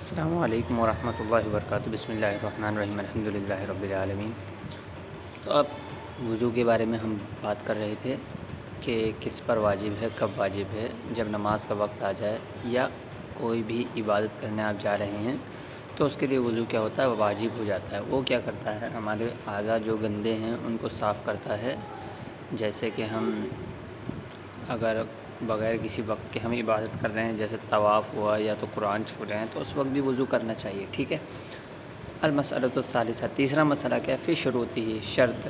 السلام علیکم ورحمۃ اللہ وبرکاتہ۔ بسم اللہ الرحمن الرحیم، الحمد للہ رب العالمین۔ تو اب وضو کے بارے میں ہم بات کر رہے تھے کہ کس پر واجب ہے، کب واجب ہے۔ جب نماز کا وقت آ جائے یا کوئی بھی عبادت کرنے آپ جا رہے ہیں تو اس کے لیے وضو کیا ہوتا ہے، وہ واجب ہو جاتا ہے۔ وہ کیا کرتا ہے، ہمارے اعضاء جو گندے ہیں ان کو صاف کرتا ہے۔ جیسے کہ ہم اگر بغیر کسی وقت کے ہم عبادت کر رہے ہیں، جیسے طواف ہوا یا تو قرآن چھو رہے ہیں، تو اس وقت بھی وضو کرنا چاہیے، ٹھیک ہے۔ المسئلۃ الثالثہ، تیسرا مسئلہ کیا ہے، فی شروطہ، شرط،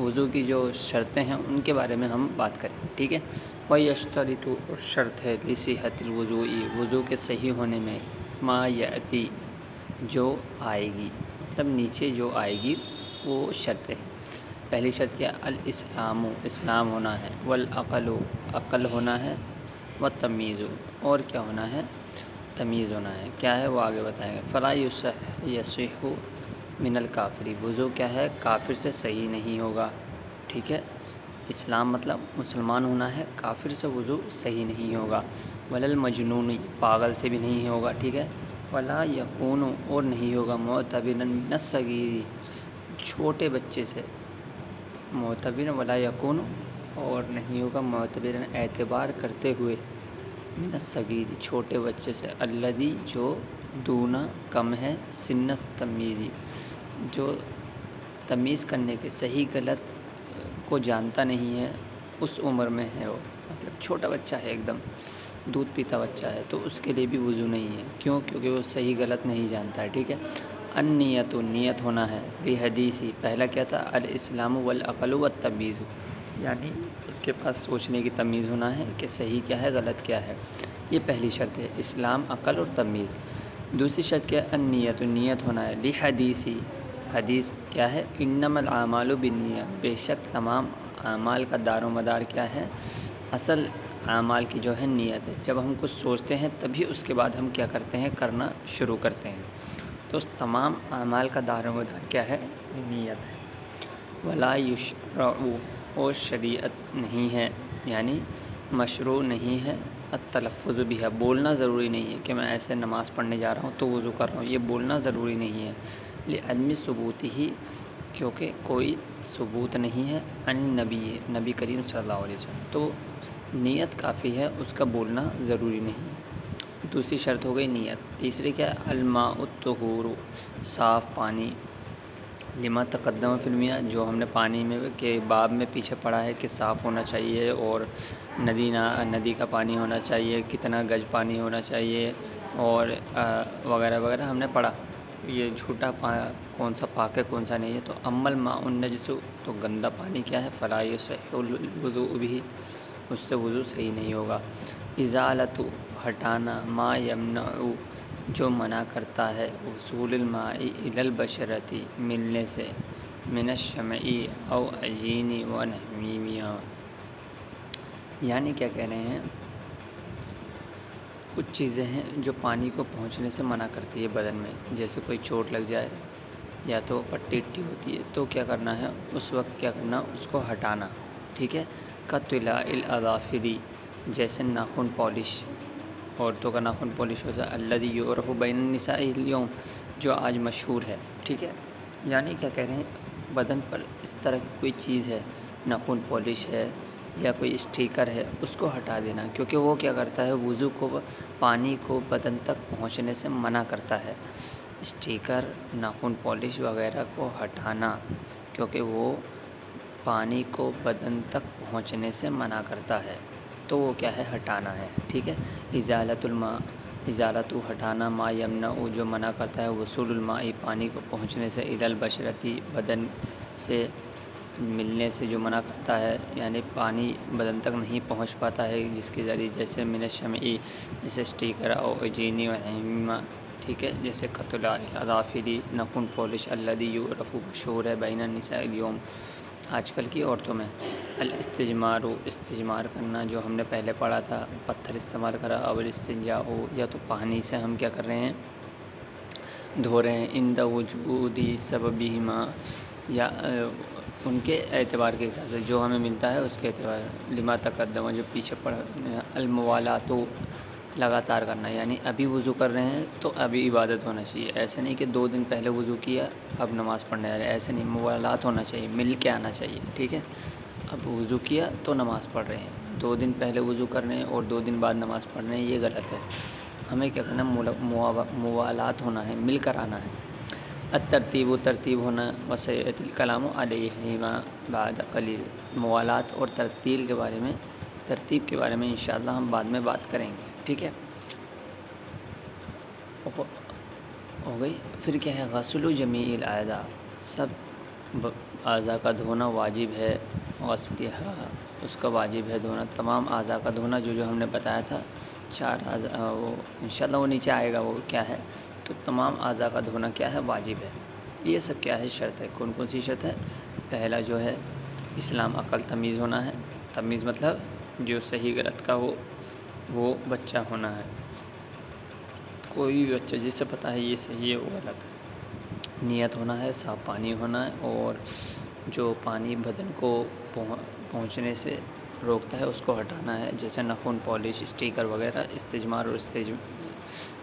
وضو کی جو شرطیں ہیں ان کے بارے میں ہم بات کریں، ٹھیک ہے۔ وَيَشْتَرِطُ، اور شرط ہے، لِصِحَّةِ الْوُضُوءِ، وضو کے صحیح ہونے میں، ما یأتی، جو آئے گی، مطلب نیچے جو آئے گی وہ شرط ہے۔ پہلی شرط کیا، الاسلام، اسلام ہونا ہے، والعقل، عقل ہونا ہے، والتمییز، اور کیا ہونا ہے، تمیز ہونا ہے۔ کیا ہے وہ آگے بتائیں گے۔ فلا یصح من الکافر، وضو کیا ہے، کافر سے صحیح نہیں ہوگا، ٹھیک ہے۔ اسلام مطلب مسلمان ہونا ہے، کافر سے وضو صحیح نہیں ہوگا۔ ولا المجنون، پاگل سے بھی نہیں ہوگا، ٹھیک ہے۔ ولا یکون، اور نہیں ہوگا، معتبرا من الصغیر، چھوٹے بچے سے، معتبر، ولا یکون، اور نہیں ہوگا، معتبرا، اعتبار کرتے ہوئے، من الصغیر، چھوٹے بچے سے، الذی، جو، دونا، کم ہے، سن التمییز، جو تمیز کرنے کے، صحیح غلط کو جانتا نہیں ہے، اس عمر میں ہے وہ، مطلب چھوٹا بچہ ہے، ایک دم دودھ پیتا بچہ ہے، تو اس کے لیے بھی وضو نہیں ہے۔ کیوں؟ کیونکہ وہ صحیح غلط نہیں جانتا ہے، ٹھیک ہے۔ النیت، نیت ہونا ہے، حدیثی، پہلا کیا تھا، الاسلام والعقل والتمییز، یعنی اس کے پاس سوچنے کی تمیز ہونا ہے کہ صحیح کیا ہے، غلط کیا ہے، یہ پہلی شرط ہے، اسلام، عقل اور تمیز۔ دوسری شرط کیا ہے، النیت، نیت ہونا ہے، حدیثی، حدیث کیا ہے، انما الاعمال بالنیات، بے شک تمام اعمال کا دار و مدار کیا ہے، اصل اعمال کی جو ہے نیت ہے۔ جب ہم کچھ سوچتے ہیں تبھی اس کے بعد ہم کیا کرتے ہیں، کرنا شروع کرتے ہیں، تو اس تمام اعمال کا دار و مدار کیا ہے، نیت ہے۔ ولا یشرع، اور شریعت نہیں ہے، یعنی مشروع نہیں ہے، التلفظ بها، بولنا ضروری نہیں ہے کہ میں ایسے نماز پڑھنے جا رہا ہوں تو وضو کر رہا ہوں، یہ بولنا ضروری نہیں ہے، لعدم ثبوتہ، کیونکہ کوئی ثبوت نہیں ہے، عن نبی، نبی کریم صلی اللہ علیہ وسلم، تو نیت کافی ہے، اس کا بولنا ضروری نہیں ہے۔ دوسری شرط ہو گئی نیت۔ تیسری کیا ہے، الماء الطہور، صاف پانی، لما تقدم فی المیاء، جو ہم نے پانی میں کے باب میں پیچھے پڑھا ہے کہ صاف ہونا چاہیے، اور ندی کا پانی ہونا چاہیے، کتنا گج پانی ہونا چاہیے، اور وغیرہ وغیرہ ہم نے پڑھا۔ یہ جھوٹا کون سا پاک ہے کون سا نہیں ہے۔ تو اما الماء النجس، تو گندا پانی کیا ہے، فلا یصح الوضوء به، اس سے وضو صحیح نہیں ہوگا۔ ازالۃ، ہٹانا، ما یمنع، جو منع کرتا ہے، وصول الماء الی البشرۃ، ملنے سے، من الشمع او عجین و نحویہما، یعنی کیا کہہ رہے ہیں، کچھ چیزیں ہیں جو پانی کو پہنچنے سے منع کرتی ہے بدن میں، جیسے کوئی چوٹ لگ جائے یا تو پٹی اٹی ہوتی ہے تو کیا کرنا ہے، اس وقت کیا کرنا، اس کو ہٹانا، ٹھیک ہے۔ کطلاء الاظافر، جیسے ناخن پالش، عورتوں کا ناخن پالش ہوتا ہے، الذی یعرف بین النساء اليوم، جو آج مشہور ہے، ٹھیک ہے۔ یعنی کیا کہہ رہے ہیں، بدن پر اس طرح کی کوئی چیز ہے، ناخن پالش ہے یا کوئی اسٹیکر ہے، اس کو ہٹا دینا، کیونکہ وہ کیا کرتا ہے، وضو کو، پانی کو بدن تک پہنچنے سے منع کرتا ہے۔ اسٹیکر، ناخن پالش وغیرہ کو ہٹانا، کیونکہ وہ پانی کو بدن تک پہنچنے سے منع کرتا ہے، تو وہ کیا ہے، ہٹانا ہے، ٹھیک ہے۔ ازالۃ الماء، ازالۃ، ہٹانا، ما یمنع، جو منع کرتا ہے، وصول الماء، پانی کو پہنچنے سے، الی البشرۃ، بدن سے ملنے سے جو منع کرتا ہے، یعنی پانی بدن تک نہیں پہنچ پاتا ہے جس کے ذریعے، جیسے من الشمع، جیسے اسٹیکر، او عجین و نحویہما، ٹھیک ہے، جیسے قطلاء الاظافر، ناخن پالش، الذی یعرف، مشہور ہے، بین النساء اليوم، آج کل کی عورتوں میں۔ الاستجمار، استجمار کرنا، جو ہم نے پہلے پڑھا تھا، پتھر استعمال کرا، او الاستنجاء، یا تو پانی سے ہم کیا کر رہے ہیں، دھو رہے ہیں، عند وجود سببہما، یا ان کے اعتبار کے حساب سے، جو ہمیں ملتا ہے اس کے اعتبار، لما تقدم، جو پیچھے پڑھا، الموالات، لگاتار کرنا، یعنی ابھی وضو کر رہے ہیں تو ابھی عبادت ہونا چاہیے، ایسے نہیں کہ 2 دن پہلے وضو کیا اب نماز پڑھنے جا رہے ہیں، ایسے نہیں، موالات ہونا چاہیے، مل کے آنا چاہیے، ٹھیک ہے۔ اب وضو کیا تو نماز پڑھ رہے ہیں، 2 دن پہلے وضو کر رہے ہیں اور 2 دن بعد نماز پڑھ رہے ہیں، یہ غلط ہے۔ ہمیں کیا کرنا، موالات ہونا ہے، مل کر آنا ہے۔ الترتیب و ترتیب ہونا وسیعت الکلام علیہما بعد قلیل، موالات اور ترتیب کے بارے میں انشاءاللہ ہم بعد میں بات کریں گے، ٹھیک ہے۔ ہو گئی۔ پھر کیا ہے، غسل جمیع الاعضاء، سب اعضاء کا دھونا واجب ہے، غسلھا، اس کا واجب ہے دھونا، تمام اعضاء کا دھونا، جو ہم نے بتایا تھا 4 اعضاء، وہ انشاءاللہ وہ نیچے آئے گا، وہ کیا ہے، تو تمام اعضاء کا دھونا کیا ہے، واجب ہے۔ یہ سب کیا ہے، شرط ہے۔ کون کون سی شرط ہے؟ پہلا جو ہے اسلام عقل تمیز ہونا ہے، تمیز مطلب جو صحیح غلط کا ہو، وہ بچہ ہونا ہے، کوئی بھی بچہ جس سے پتہ ہے یہ صحیح ہے وہ غلط ہے۔ نیت ہونا ہے، صاف پانی ہونا ہے، اور جو پانی بدن کو پہنچنے سے روکتا ہے اس کو ہٹانا ہے، جیسے ناخن پالش، اسٹیکر وغیرہ، استجمار اور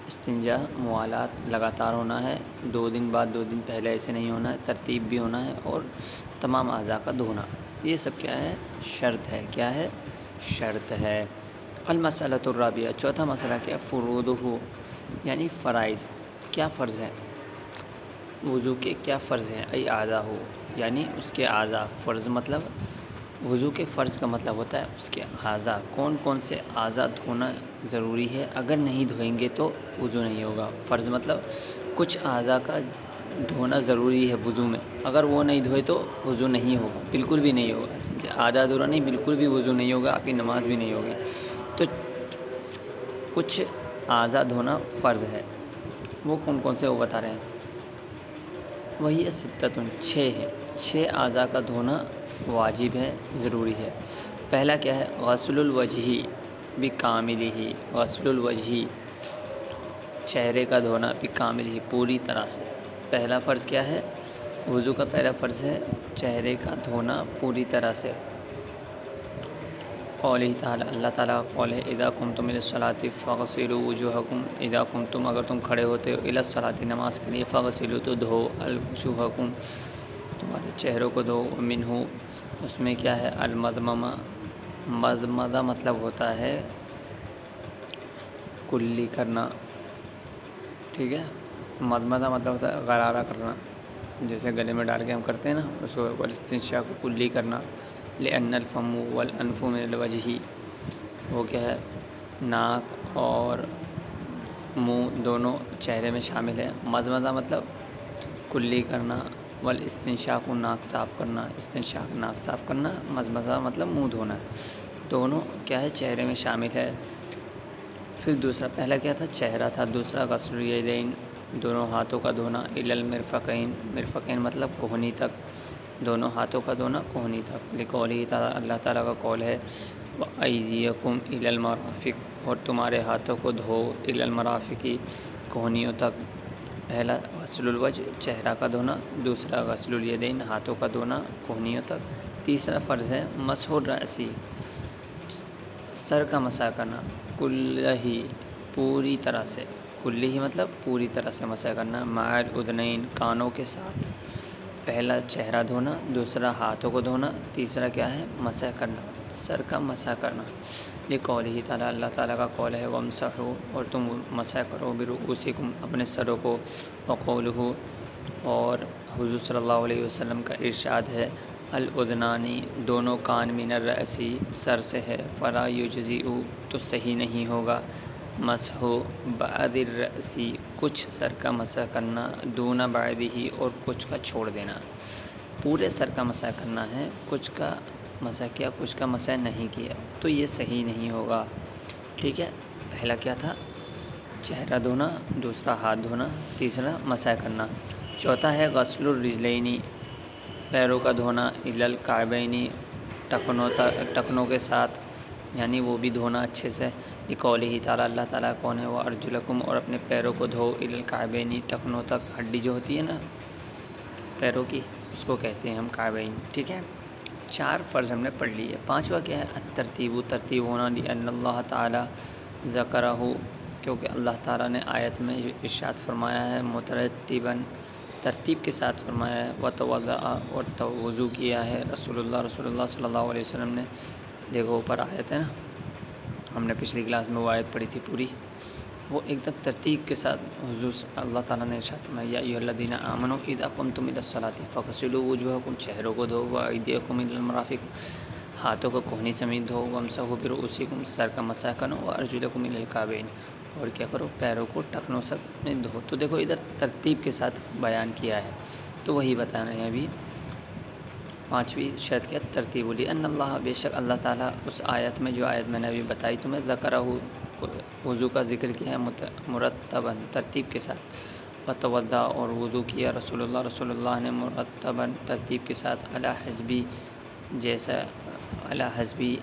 استنجا، موالات لگاتار ہونا ہے، 2 دن بعد 2 دن پہلے ایسے نہیں ہونا ہے، ترتیب بھی ہونا ہے، اور تمام اعضاء کا دھونا، یہ سب کیا ہے، شرط ہے۔ کیا ہے؟ شرط ہے۔ المسئلۃ الرابعہ، چوتھا مسئلہ کیا، فروضہ، یعنی فرائض، کیا فرض ہے وضو کے، کیا فرض ہیں، ای اعضاء ہو، یعنی اس کے اعضاء، فرض مطلب وضو کے فرض کا مطلب ہوتا ہے اس کے اعضاء، کون کون سے اعضاء دھونا ضروری ہے، اگر نہیں دھوئیں گے تو وضو نہیں ہوگا۔ فرض مطلب کچھ اعضاء کا دھونا ضروری ہے وضو میں، اگر وہ نہیں دھوئے تو وضو نہیں ہوگا، بالکل بھی نہیں ہوگا، آدھا ادھورا نہیں، بالکل بھی وضو نہیں ہوگا، آپ کی نماز بھی نہیں ہوگی۔ تو کچھ اعضاء دھونا فرض ہے، وہ کون کون سے وہ بتا رہے ہیں، وہی ستۃ، 6 ہے، 6 اعضاء کا دھونا واجب ہے، ضروری ہے۔ پہلا کیا ہے، غسل الوجہ بکاملہ، غسل الوجہ، چہرے کا دھونا، بکاملہ، پوری طرح سے۔ پہلا فرض کیا ہے، وضو کا پہلا فرض ہے چہرے کا دھونا پوری طرح سے۔ قولہ تعالیٰ، اللہ تعالیٰ کا قول ہے، اذا قمتم الی الصلاۃ فاغسلوا وجوہکم، اذا قمتم، اگر تم کھڑے ہوتے ہو، الی الصلاۃ، نماز کے لیے، فاغسلوا، تو دھو، وجوہکم، تمہارے چہروں کو دھو، منہ، اس میں کیا ہے، المضمضہ، مضمضہ مطلب ہوتا ہے کلی کرنا، ٹھیک ہے، مضمضہ مطلب ہوتا ہے غرارہ کرنا، جیسے گلے میں ڈال کے ہم کرتے ہیں نا، اس کو والاستنشاق کو کلی کرنا، لأن الفم والأنف من الوجہ، وہ کیا ہے، ناک اور منہ دونوں چہرے میں شامل ہے۔ مضمضہ مطلب کلی کرنا، والاستنشاق، ناک صاف کرنا، استنشاق ناک صاف کرنا، مضمضہ مطلب منہ دھونا، دونوں کیا ہے، چہرے میں شامل ہے۔ پھر دوسرا، پہلا کیا تھا، چہرہ تھا، دوسرا غسل الیدین، دونوں ہاتھوں کا دھونا، الی المرفقین، مرفقین مطلب کوہنی تک، دونوں ہاتھوں کا دھونا کوہنی تک، لقولہ تعالیٰ، اللہ تعالیٰ کا قول ہے، وَأَیْدِیَکُمْ إِلَى الْمَرَافِقِ، اور تمہارے ہاتھوں کو دھو، إِلَى الْمَرَافِقِ، کوہنیوں تک۔ پہلا غسل الوجہ، چہرہ کا دھونا، دوسرا غسل الیدین، ہاتھوں کا دھونا کوہنیوں تک۔ تیسرا فرض ہے مسح الرأس، سر کا مسح کرنا، کلہ، پوری طرح سے، کلہ مطلب پوری طرح سے مسح کرنا، مع الاذنین، کانوں کے ساتھ۔ پہلا چہرہ دھونا، دوسرا ہاتھوں کو دھونا، تیسرا کیا ہے، مسح کرنا، سر کا مسح کرنا، لقولہ تعالیٰ، اللہ تعالیٰ کا قول ہے، وامسحوا، اور تم مسح کرو، برؤوسکم، اپنے سروں کو، وقولہ، اور حضور صلی اللہ علیہ وسلم کا ارشاد ہے، الاذنان، دونوں کان، من الرأس، سر سے ہے، فلا یجزئ، تو صحیح نہیں ہوگا، مسح بعض الرأس، کچھ سر کا مسح کرنا، دون بعضہ، اور کچھ کا چھوڑ دینا، پورے سر کا مسح کرنا ہے، کچھ کا مسح کیا، کچھ کا مسح نہیں کیا، تو یہ صحیح نہیں ہوگا، ٹھیک ہے۔ پہلا کیا تھا، چہرہ دھونا، دوسرا ہاتھ دھونا، تیسرا مسح کرنا۔ چوتھا ہے غسل الرجلین، پیروں کا دھونا، الی الکعبین، ٹخنوں کے ساتھ، یعنی وہ بھی دھونا اچھے سے، لقولہ تعالیٰ، اللہ تعالیٰ کون ہے، وارجلکم، اور اپنے پیروں کو دھو، الی الکعبین، ٹخنوں تک، ہڈی جو ہوتی ہے نا پیروں کی، اس کو کہتے ہیں ہم کعبین، ٹھیک ہے۔ 4 فرض ہم نے پڑھ لی ہے۔ 5واں کیا ہے، الترتیب، ترتیب ہونا، لأن اللہ تعالیٰ، ذکرہ، کیونکہ اللہ تعالیٰ نے آیت میں ارشاد فرمایا ہے مترتباً، ترتیب کے ساتھ فرمایا ہے، وتوضأ، اور وضو کیا ہے رسول اللہ صلی اللہ علیہ وسلم نے۔ دیکھو اوپر آیت ہے نا، ہم نے پچھلی کلاس میں وہ آیت پڑھی تھی پوری، وہ ایک دم ترتیب کے ساتھ حضور اللہ تعالیٰ نے ارشاد فرمایا یا ایھا الذین آمنوا اذا قمتم الی الصلاۃ فاغسلوا وجوہکم، چہروں کو دھو، وایدیکم الی المرافق، ہاتھوں کو کوہنی سمیت دھو، وامسحوا برؤوسکم، سر کا مسح کرو، وارجلکم الی الکعبین، اور کیا کرو، پیروں کو ٹخنوں میں دھو۔ تو دیکھو ادھر ترتیب کے ساتھ بیان کیا ہے، تو وہی بتا رہے ہیں ابھی 5ویں شرط کیا ترتیب بولی، ان اللہ، بے شک اللہ تعالیٰ، اس آیت میں جو آیت میں نے ابھی بتائی تمہیں، ذکرہ، وضو کا ذکر کیا ہے مرتباً، ترتیب کے ساتھ، وتوضا، اور وضو کیا رسول اللہ نے مرتباً، ترتیب کے ساتھ، علی حسبی، جیسا علی حسبی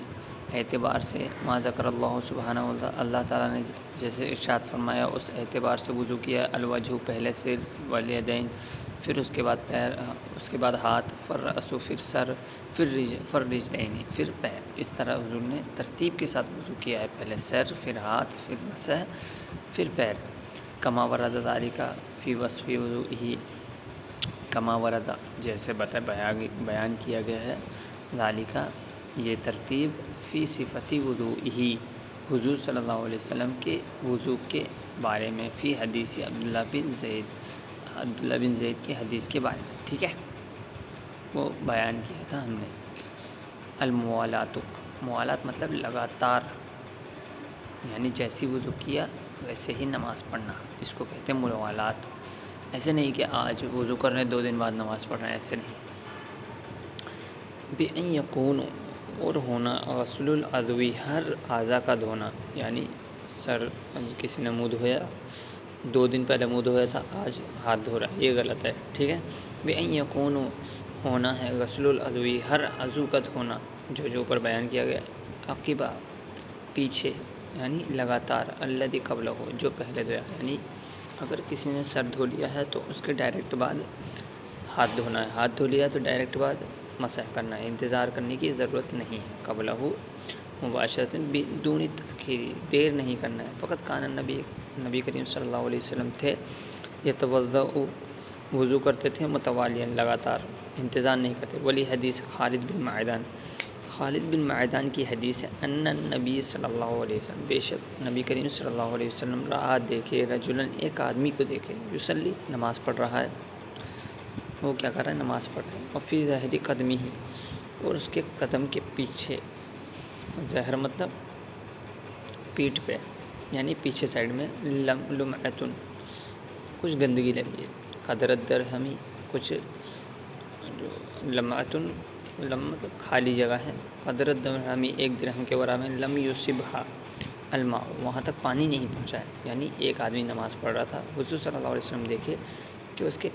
اعتبار سے، ما ذکر اللہ سبحانہ وتعالی، اللہ تعالیٰ نے جیسے ارشاد فرمایا اس اعتبار سے وضو کیا، الوجہ، پہلے سر، والیدین، پھر اس کے بعد پیر، اس کے بعد ہاتھ، فالرأس، پھر سر، فالرجلین، پھر پیر، اس طرح حضور نے ترتیب کے ساتھ وضو کیا ہے، پہلے سر، پھر ہاتھ، پھر مسح، پھر پیر، کما ورد ذالک فی وصف وضوئہ، کما ورد، جیسے بیان کیا گیا ہے، ذالک، یہ ترتیب، فی صفت وضوئہ، حضور صلی اللہ علیہ وسلم کے وضو کے بارے میں، فی حدیث عبداللہ بن زید کی حدیث کے بارے میں، ٹھیک ہے، وہ بیان کیا تھا ہم نے۔ الموالات، موالات مطلب لگاتار، یعنی جیسی وضو کیا ویسے ہی نماز پڑھنا، اس کو کہتے ہیں موالات۔ ایسے نہیں کہ آج وضو کر رہے ہیں 2 دن بعد نماز پڑھ رہے ہیں، ایسے نہیں۔ بِأَن یکون، اور ہونا، غسل العضو، ہر اعضاء کا دھونا، یعنی سر، کسی نے منہ دھویا، 2 دن پہلے منہ دھویا تھا، آج ہاتھ دھو رہا ہے، یہ غلط ہے، ٹھیک ہے۔ بِأَن یکون، ہونا ہے، غسل العضو، ہر عضو کا دھونا، جو اوپر بیان کیا گیا، عقبہ، پیچھے، یعنی لگاتار، الذی قبلہ، جو پہلے دھویا، یعنی اگر کسی نے سر دھو لیا ہے تو اس کے ڈائریکٹ بعد ہاتھ دھونا ہے، ہاتھ دھو لیا تو ڈائریکٹ بعد مسح کرنا ہے، انتظار کرنے کی ضرورت نہیں ہے، قبلہ مباشرۃ بدون تاخیر، دیر نہیں کرنا ہے۔ فقط کان نبی کریم صلی اللہ علیہ وسلم تھے، یتوضأ، وضو کرتے تھے، متوالیاً، لگاتار، انتظار نہیں کرتے۔ ولی حدیث خالد بن معدان کی حدیث ہے، ان النبی صلی اللہ علیہ وسلم، بے شک نبی کریم صلی اللہ علیہ وسلم، رآ، دیکھے، رجلاً، ایک آدمی کو دیکھے، یصلی، نماز پڑھ رہا ہے، وہ کیا کر رہا ہے، نماز پڑھ رہا ہے، وفی ظہر قدمہ، اور اس کے قدم کے پیچھے، ظہر مطلب پیٹھ پہ، یعنی پیچھے سائڈ میں، لمعۃ، کچھ گندگی لگی ہے، قدر الدرہم، کچھ لمعۃ، مطلب خالی جگہ ہے، قدر الدرہم، 1 درہم کے برابر، لم یصبھا الماء، وہاں تک پانی نہیں پہنچا ہے، یعنی ایک آدمی نماز پڑھ رہا تھا، حضور صلی اللہ علیہ وسلم دیکھے کہ اس کے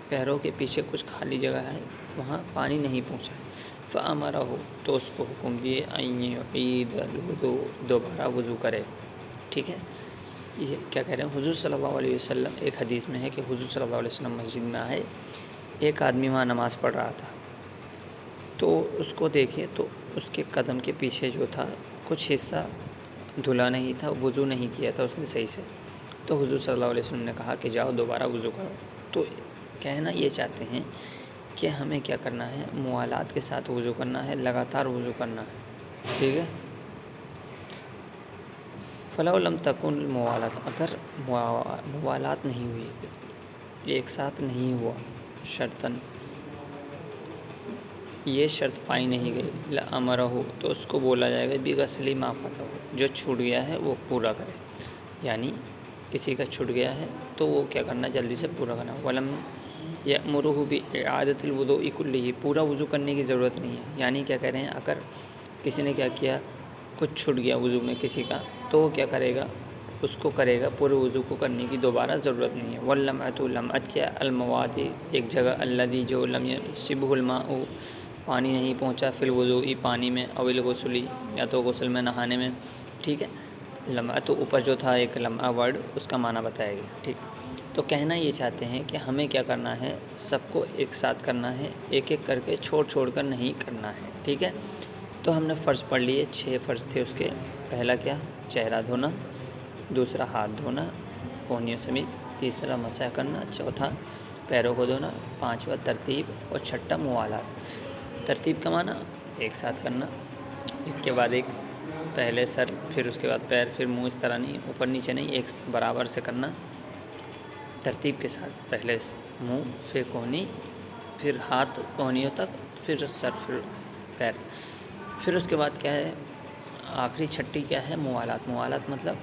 پیروں کے پیچھے کچھ خالی جگہ ہے، وہاں پانی نہیں پہنچا ہے، فأمرہ، تو اس کو حکم دیے، ان یعید الوضوء، دوبارہ وضو کرے، ٹھیک ہے۔ یہ کیا کہہ رہے ہیں، حضور صلی اللہ علیہ وسلم، ایک حدیث میں ہے کہ حضور صلی اللہ علیہ وسلم مسجد میں آئے، ایک آدمی وہاں نماز پڑھ رہا تھا، تو اس کو دیکھے تو اس کے قدم کے پیچھے جو تھا کچھ حصہ دھلا نہیں تھا، وضو نہیں کیا تھا اس نے صحیح سے، تو حضور صلی اللہ علیہ وسلم نے کہا کہ جاؤ دوبارہ وضو کرو۔ تو کہنا یہ چاہتے ہیں کہ ہمیں کیا کرنا ہے، موالات کے ساتھ وضو کرنا ہے، لگاتار وضو کرنا ہے، ٹھیک ہے۔ فلو لم تکن الموالات، اگر موالات نہیں ہوئی، ایک ساتھ نہیں ہوا، شرطاً، یہ شرط پائی نہیں گئی، لأمرہ، تو اس کو بولا جائے گا، بغسل ما فاتہ، جو چھوٹ گیا ہے وہ پورا کرے، یعنی کسی کا چھوٹ گیا ہے تو وہ کیا کرنا، جلدی سے پورا کرنا۔ ولم یأمرہ بإعادۃ الوضوء کلہ، پورا وضو کرنے کی ضرورت نہیں ہے، یعنی کیا کہہ رہے ہیں، اگر کسی نے کیا کیا، کچھ چھوٹ گیا وضو میں کسی کا، تو وہ کیا کرے گا، اس کو کرے گا، پورے وضو کو کرنے کی دوبارہ ضرورت نہیں ہے۔ واللمعۃ، لمعت کیا، المواد، ایک جگہ، الذی، جو لم یصبہ الماء، پانی نہیں پہنچا، فی الوضوء، پانی میں، او الغسل، یا تو غسل میں، نہانے میں، ٹھیک ہے۔ لمعہ تو اوپر جو تھا ایک لمعہ ورڈ، اس کا معنی بتایا گیا، ٹھیک۔ تو کہنا یہ چاہتے ہیں کہ ہمیں کیا کرنا ہے، سب کو ایک ساتھ کرنا ہے، ایک ایک کر کے چھوڑ کر نہیں کرنا ہے، ٹھیک ہے۔ تو ہم نے فرض پڑھ لیے، 6 فرض تھے اس کے، پہلا کیا، چہرہ دھونا، دوسرا ہاتھ دھونا کونیوں سمیت، تیسرا مسح کرنا، چوتھا پیروں کو دھونا، پانچواں ترتیب اور چھٹا موالات۔ ترتیب کا معنی ایک ساتھ کرنا، ایک کے بعد ایک، پہلے سر پھر اس کے بعد پیر پھر منہ، اس طرح نہیں، اوپر نیچے نہیں، ایک برابر سے کرنا ترتیب کے ساتھ، پہلے منہ پھر کونی، پھر ہاتھ کونیوں تک، پھر سر پھر پیر، پھر اس کے بعد کیا ہے آخری چھٹی کیا ہے موالات۔ موالات مطلب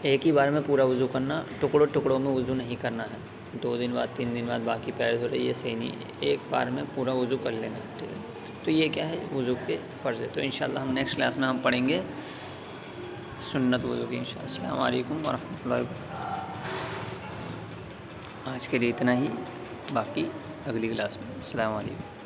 ایک ہی بار میں پورا وضو کرنا، ٹکڑوں ٹکڑوں میں وضو نہیں کرنا ہے، 2 دن بعد 3 دن بعد باقی پیر دھو رہے، یہ صحیح نہیں ہے، ایک بار میں پورا وضو کر لینا، ٹھیک ہے۔ تو یہ کیا ہے وضو کے فرض ہے۔ تو انشاءاللہ ہم نیکسٹ کلاس میں ہم پڑھیں گے سنت وضو کی انشاءاللہ۔ السلام علیکم ورحمۃ اللہ وبرکاتہ۔ آج کے لیے اتنا ہی، باقی اگلی کلاس میں۔ السلام علیکم۔